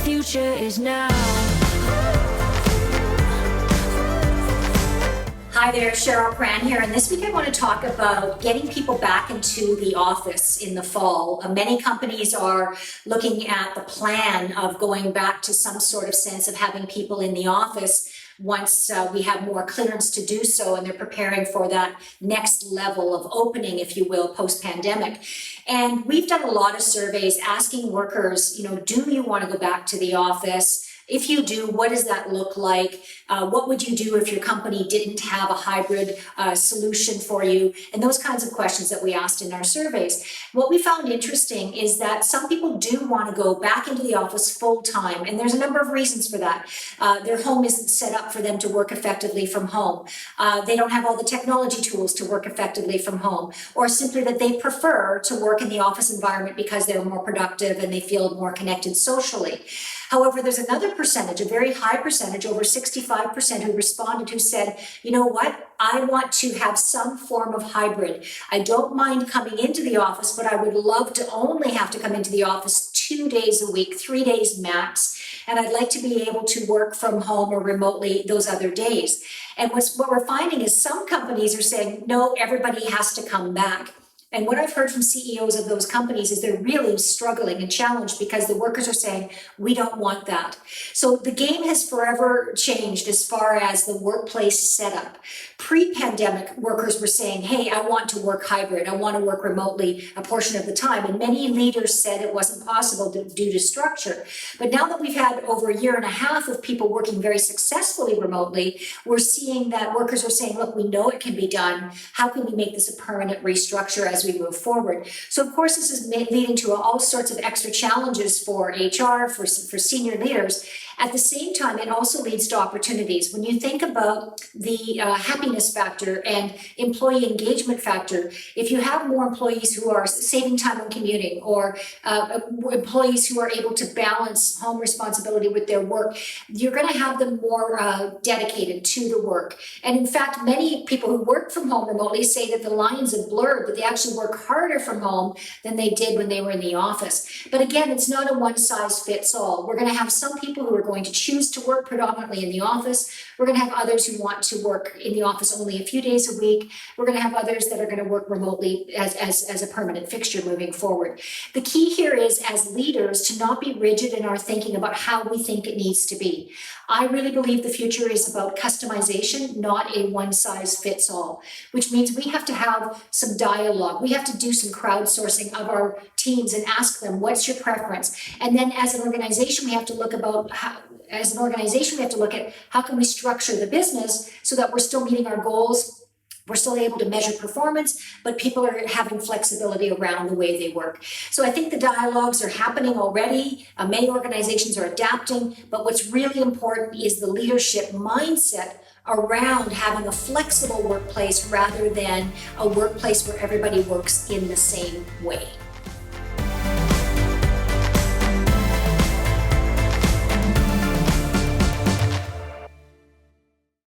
future is now. Hi there, Cheryl Pran here, and this week I want to talk about getting people back into the office in the fall. Many companies are looking at the plan of going back to some sort of sense of having people in the office once we have more clearance to do so, and they're preparing for that next level of opening, if you will, post-pandemic. And we've done a lot of surveys asking workers, do you want to go back to the office? If you do, what does that look like? What would you do if your company didn't have a hybrid solution for you? And those kinds of questions that we asked in our surveys. What we found interesting is that some people do want to go back into the office full time, and there's a number of reasons for that. Their home isn't set up for them to work effectively from home. They don't have all the technology tools to work effectively from home, or simply that they prefer to work in the office environment because they're more productive and they feel more connected socially. However, there's another percentage, a very high percentage, over 65%, who responded who said, you know what, I want to have some form of hybrid. I don't mind coming into the office, but I would love to only have to come into the office 2 days a week, 3 days max. And I'd like to be able to work from home or remotely those other days. And what we're finding is some companies are saying, no, everybody has to come back. And what I've heard from CEOs of those companies is they're really struggling and challenged because the workers are saying, we don't want that. So the game has forever changed as far as the workplace setup. Pre-pandemic, workers were saying, hey, I want to work hybrid. I want to work remotely a portion of the time. And many leaders said it wasn't possible due to structure. But now that we've had over a year and a half of people working very successfully remotely, we're seeing that workers are saying, look, we know it can be done. How can we make this a permanent restructure as we move forward? So of course, this is leading to all sorts of extra challenges for HR, for senior leaders. At the same time, it also leads to opportunities. When you think about the happiness factor and employee engagement factor, if you have more employees who are saving time on commuting, or employees who are able to balance home responsibility with their work, you're going to have them more dedicated to the work. And in fact, many people who work from home remotely say that the lines have blurred, but they actually work harder from home than they did when they were in the office. But again, it's not a one-size-fits-all. We're going to have some people who are going to choose to work predominantly in the office. We're going to have others who want to work in the office only a few days a week. We're going to have others that are going to work remotely as a permanent fixture moving forward. The key here is, as leaders, to not be rigid in our thinking about how we think it needs to be. I really believe the future is about customization, not a one-size-fits-all, which means we have to have some dialogue. We have to do some crowdsourcing of our teams and ask them, what's your preference? And then as an organization, we have to look at how can we structure the business so that we're still meeting our goals. We're still able to measure performance, but people are having flexibility around the way they work. So I think the dialogues are happening already. Many organizations are adapting, but what's really important is the leadership mindset around having a flexible workplace rather than a workplace where everybody works in the same way.